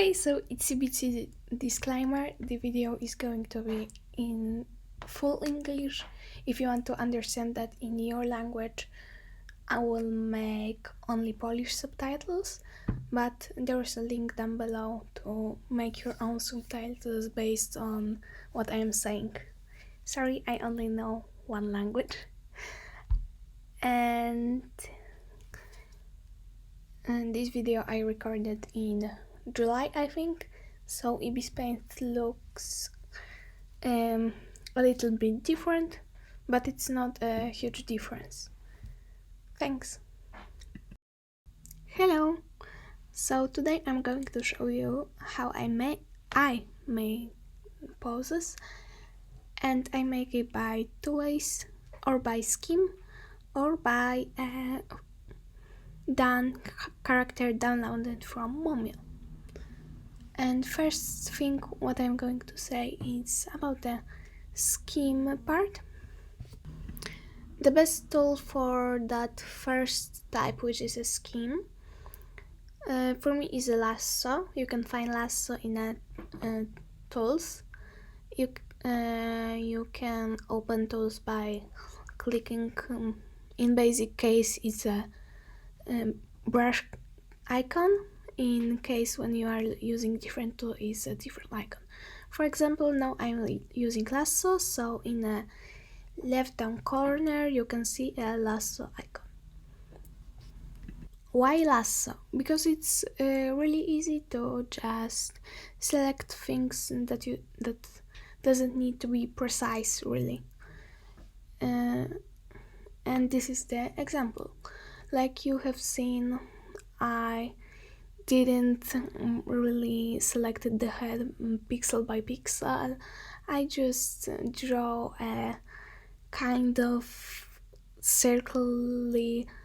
Okay, so it's a bit disclaimer. The video is going to be in full English. If you want to understand that in your language, I will make only Polish subtitles, but there is a link down below to make your own subtitles based on what I am saying. Sorry, I only know one language. And this video I recorded in July, I think, so Ibis Paint looks a little bit different, but it's not a huge difference. Thanks. Hello! So today I'm going to show you how I make poses, and I make it by two ways, or by scheme or by character downloaded from MOMIO. And first thing what I'm going to say is about the scheme part. The best tool for that first type, which is a scheme, for me is a lasso. You can find lasso in tools. You can open tools by clicking. In basic case, it's a brush icon. In case when you are using different tool, is a different icon. For example, now I'm using lasso, so in a left down corner you can see a lasso icon. Why lasso? Because it's really easy to just select things that doesn't need to be precise, really. And this is the example. Like you have seen, I didn't really selected the head pixel by pixel. I just draw a kind of circle-ish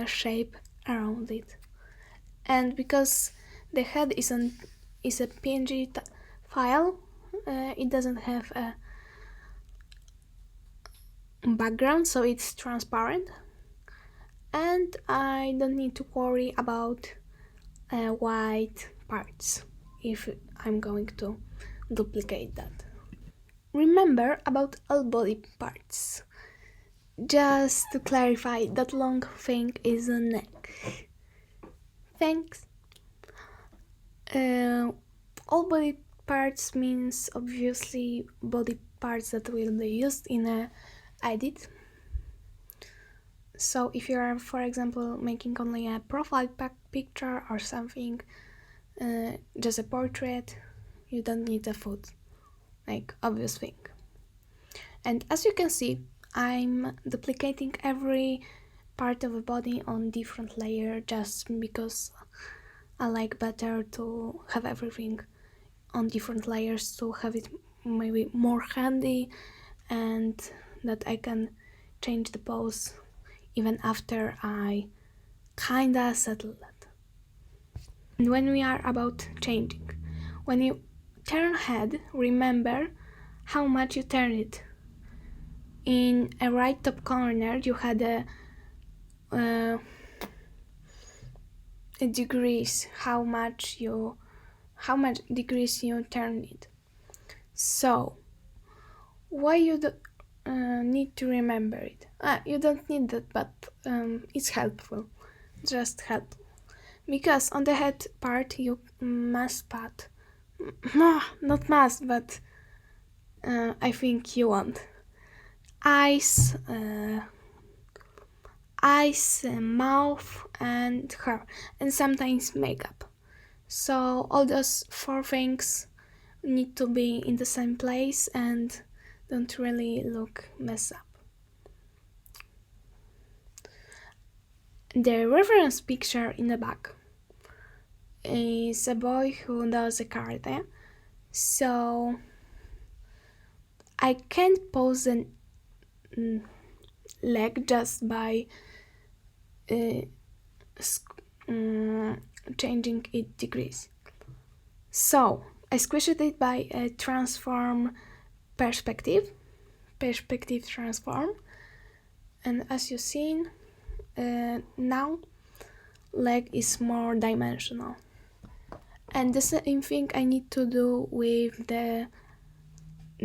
shape around it. And because the head is a PNG file, it doesn't have a background, so it's transparent, and I don't need to worry about white parts if I'm going to duplicate that. Remember about all body parts. Just to clarify, that long thing is a neck. Thanks. All body parts means obviously body parts that will be used in a edit. So if you are, for example, making only a profile picture or something, just a portrait, you don't need a foot, like obvious thing. And as you can see, I'm duplicating every part of a body on different layer just because I like better to have everything on different layers to have it maybe more handy, and that I can change the pose even after I kinda settle it. And when we are about changing, when you turn head, remember how much you turn it. In a right top corner you had a degrees, how much degrees you turn it. So why you need to remember it? You don't need that, but it's helpful, just helpful. Because on the head part you must put, not must, but I think you want eyes, mouth and hair, and sometimes makeup. So all those four things need to be in the same place and don't really look messed up. The reference picture in the back is a boy who does a karate, so I can't pose a leg just by changing its degrees. So I squished it by a transform perspective transform, and as you've seen, now leg is more dimensional. And the same thing I need to do with the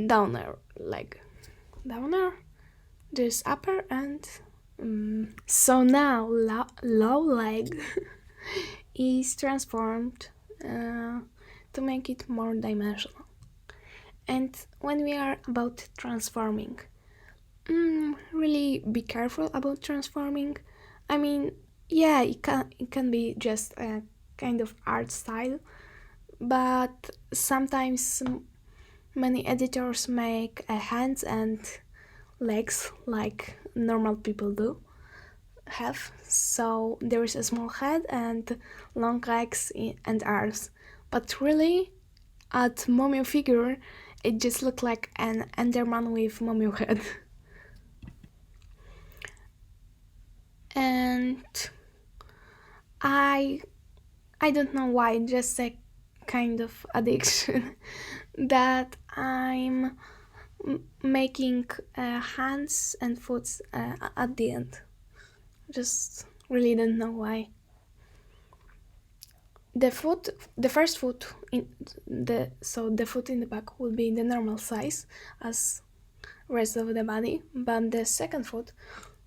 downer leg. Downer, there's upper and so now low leg is transformed to make it more dimensional. And when we are about transforming, really be careful about transforming. I mean, yeah, it can be just a kind of art style, but sometimes many editors make hands and legs like normal people do have. So there is a small head and long legs and arms. But really, at Momio figure, it just looked like an Enderman with Momio head. And I don't know why, just a kind of addiction that I'm making hands and foot at the end. Just really don't know why. The first foot in the foot in the back will be the normal size as rest of the body, but the second foot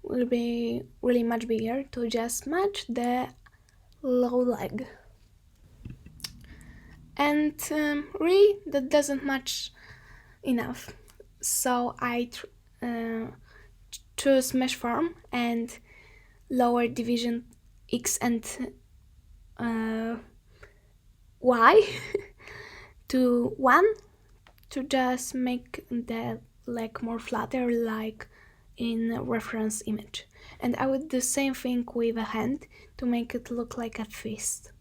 will be really much bigger to just match the low leg. And really that doesn't match enough, so I choose mesh form and lower division X and Y to 1 to just make the leg more flatter like in reference image. And I would do the same thing with a hand to make it look like a fist.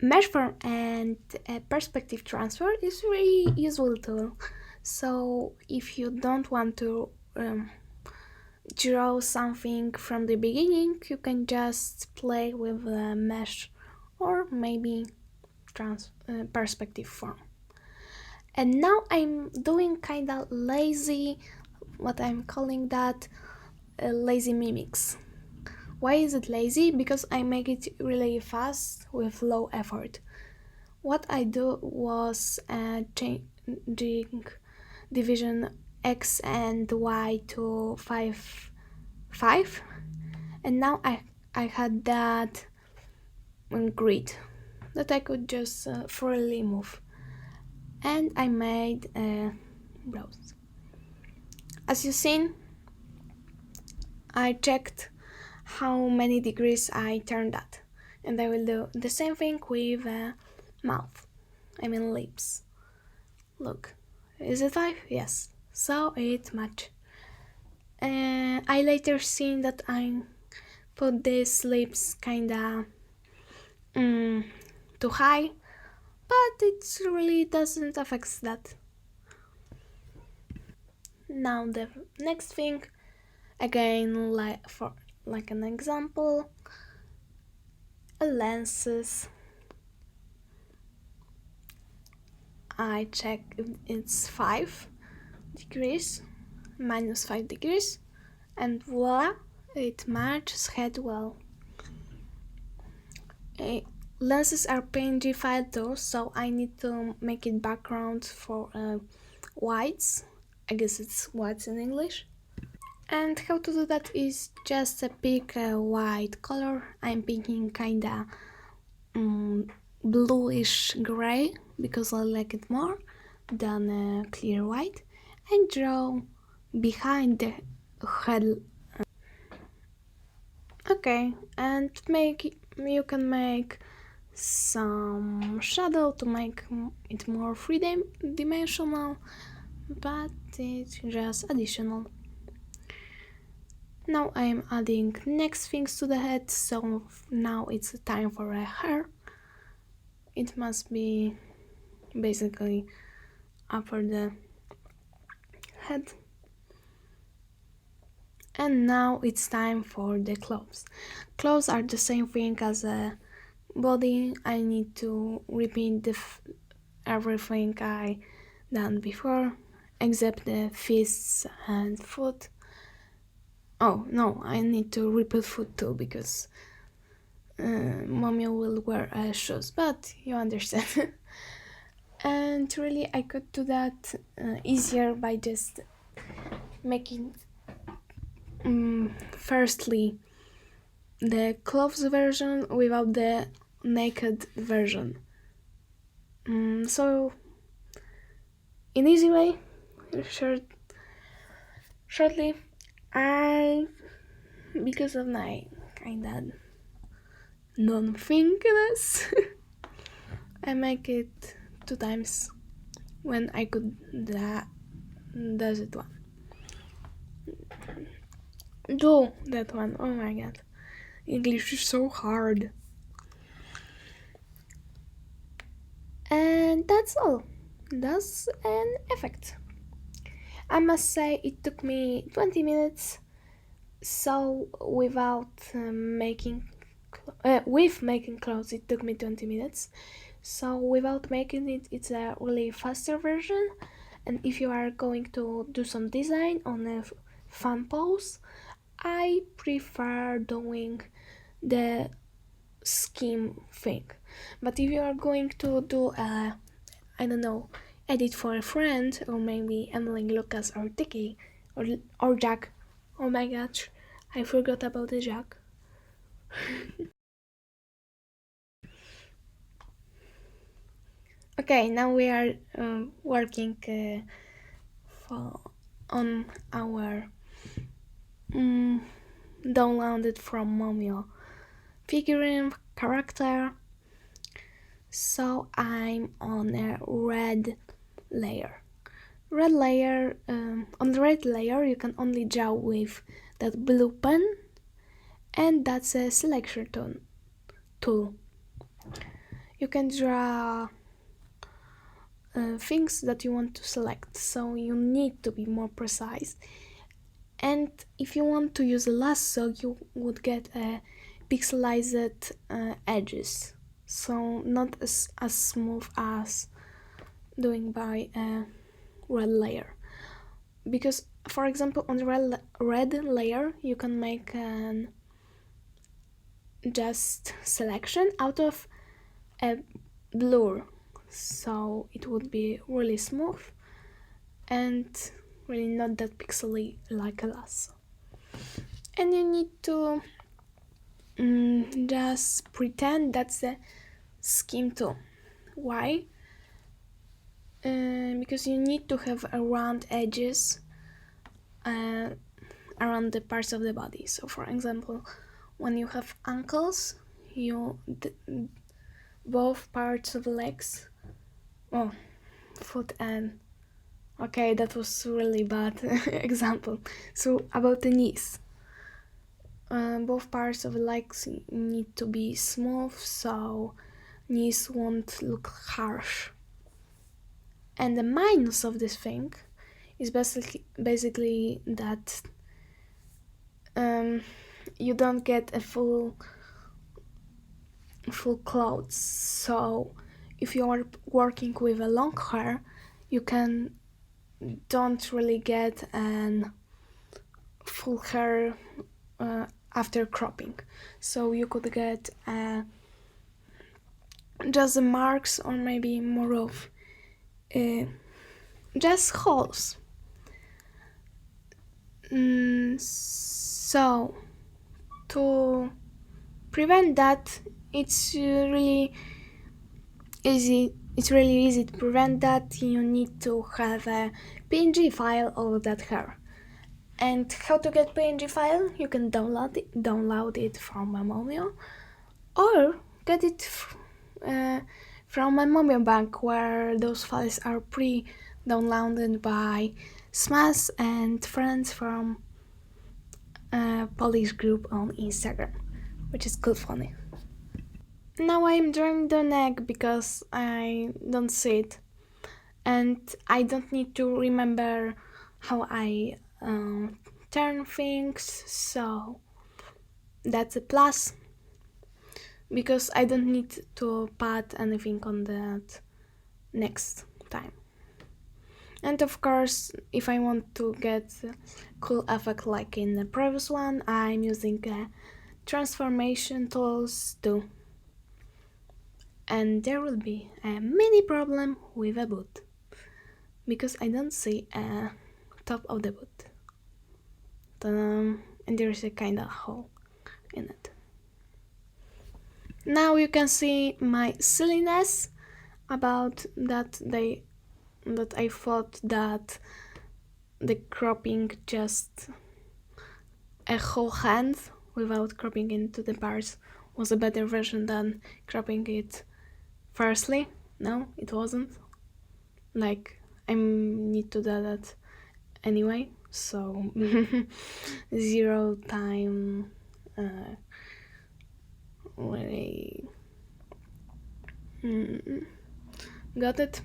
Mesh form and perspective transfer is really useful tool. So if you don't want to draw something from the beginning, you can just play with the mesh or maybe perspective form. And now I'm doing kinda lazy, what I'm calling that lazy mimics. Why is it lazy? Because I make it really fast with low effort. What I do was changing division X and Y to 5, and now I had that grid that I could just freely move, and I made brows. As you've seen, I checked how many degrees I turned that, and I will do the same thing with mouth, I mean lips. Look, is it 5? Yes, so it match. I later seen that I put these lips kinda too high, but it really doesn't affect that. Now the next thing, again like an example, lenses. I check if it's 5 degrees, minus 5 degrees, and voila, it matches head well. Lenses are PNG file too, so I need to make it background for whites. I guess it's whites in English. And how to do that is just pick a white color. I'm picking kinda bluish gray because I like it more than clear white, and draw behind the head. Okay, and you can make some shadow to make it more three-dimensional, but it's just additional. Now I'm adding next things to the head, so now it's time for a hair. It must be basically upper the head. And now it's time for the clothes. Clothes are the same thing as a body. I need to repeat everything I done before, except the fists and foot. Oh no, I need to repeat foot too because Momio will wear shoes, but you understand. And really, I could do that easier by just making firstly the clothes version without the naked version. So in easy way, shortly, I, because of my kinda non-thinkiness, I make it 2 times when I could does it one. Do that one. Oh my god. English is so hard. And that's all. That's an effect. I must say it took me 20 minutes. So without with making clothes it took me 20 minutes. So without making it, it's a really faster version. And if you are going to do some design on a fun pose, I prefer doing the scheme thing. But if you are going to do I don't know, edit for a friend, or maybe Emily, Lucas, or Tiki, or Jack. Oh my gosh, I forgot about the Jack. Okay, now we are working on our downloaded from Momio figurine character. So I'm on a red layer. On the red layer you can only draw with that blue pen, and that's a selection tool. You can draw things that you want to select, so you need to be more precise. And if you want to use a lasso, you would get pixelized edges, so not as smooth as doing by a red layer. Because, for example, on the red layer you can make an just selection out of a blur, so it would be really smooth and really not that pixely like a lasso. And you need to just pretend that's the scheme too. Why? Because you need to have round edges around the parts of the body. So for example, when you have ankles, both parts of legs, foot and okay, that was really bad example. So about the knees, both parts of the legs need to be smooth, so knees won't look harsh. And the minus of this thing is basically that you don't get a full clothes. So if you are working with a long hair, you don't really get an full hair after cropping. So you could get just the marks, or maybe more of just holes. So to prevent that, it's really easy. It's really easy to prevent that. You need to have a PNG file of that hair. And how to get PNG file? You can download it from a MOMIO, or get it from a MOMIO Bank, where those files are pre-downloaded by Smash and friends from a Polish group on Instagram, which is cool funny. Now I'm drawing the neck because I don't see it, and I don't need to remember how I turn things, so that's a plus, because I don't need to put anything on that next time. And of course, if I want to get a cool effect like in the previous one, I'm using a transformation tools too. And there will be a mini problem with a boot, because I don't see a top of the boot. And there is a kinda hole in it. Now you can see my silliness about that I thought that the cropping just a whole hand without cropping into the parts was a better version than cropping it firstly. No, it wasn't. Like, I need to do that anyway, so 0 time really got it.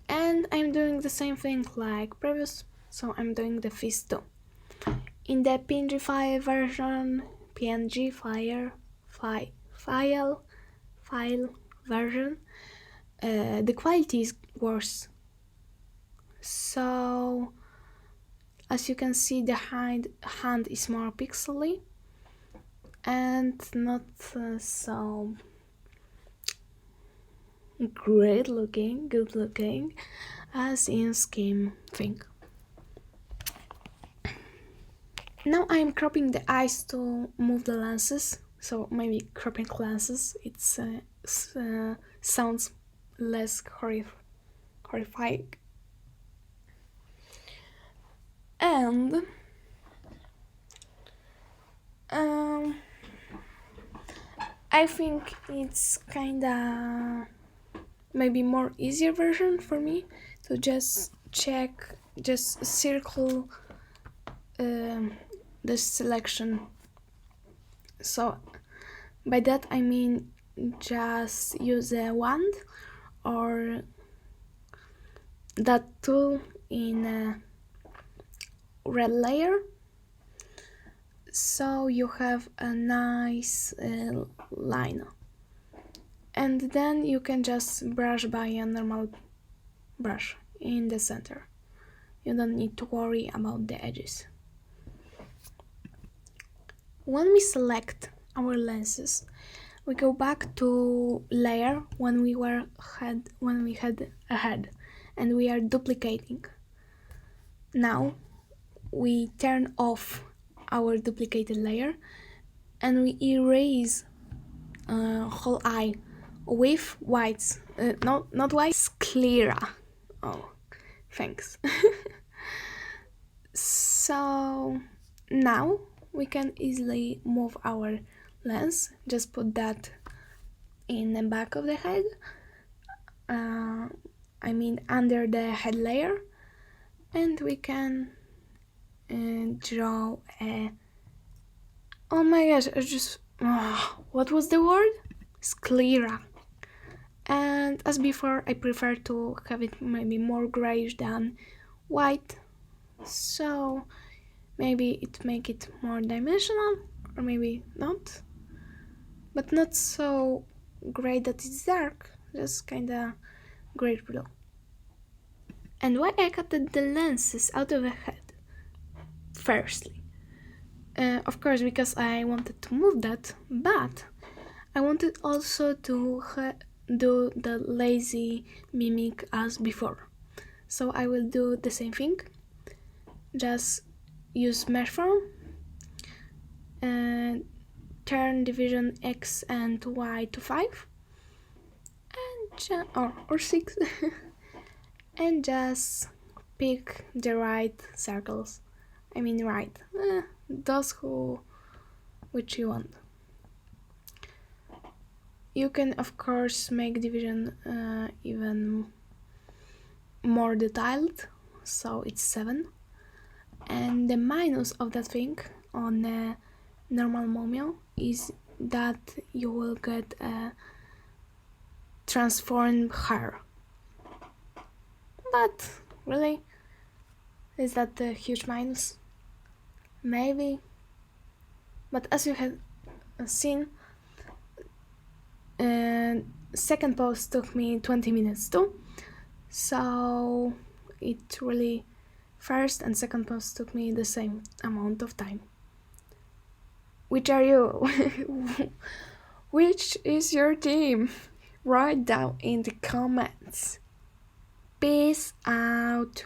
And I'm doing the same thing like previous, so I'm doing the fist too. In the PNG version, file version, the quality is worse. So, as you can see, the hand is more pixely and not so good looking as in Scheme thing. Now I'm cropping the eyes to move the lenses, so maybe cropping lenses, it sounds less horrifying. And I think it's kinda maybe more easier version for me to just circle the selection. So by that I mean just use a wand or that tool in a red layer, so you have a nice line, and then you can just brush by a normal brush in the center. You don't need to worry about the edges. When we select our lenses, we go back to layer when we had a head, and we are duplicating. Now we turn off our duplicated layer and we erase whole eye with whites. Not white, sclera. Oh, thanks. So now we can easily move our lens. Just put that in the back of the head. I mean under the head layer, and we can draw a. Oh my gosh! What was the word? Sclera. And as before, I prefer to have it maybe more grayish than white, so maybe it make it more dimensional, or maybe not, but not so gray that it's dark, just kinda gray blue. And why I cut the lenses out of the head? Firstly, of course, because I wanted to move that, but I wanted also to do the lazy mimic as before. So I will do the same thing, just use mesh form, and turn division X and Y to 5, and or 6, and just pick the right circles. I mean right, those which you want. You can of course make division even more detailed, so it's 7. And the minus of that thing on a normal MOMIO is that you will get a transformed hair. But really, is that a huge minus? Maybe. But as you have seen, second post took me 20 minutes too, so it really first and second post took me the same amount of time. Which are you? Which is your team? Write down in the comments. Peace out.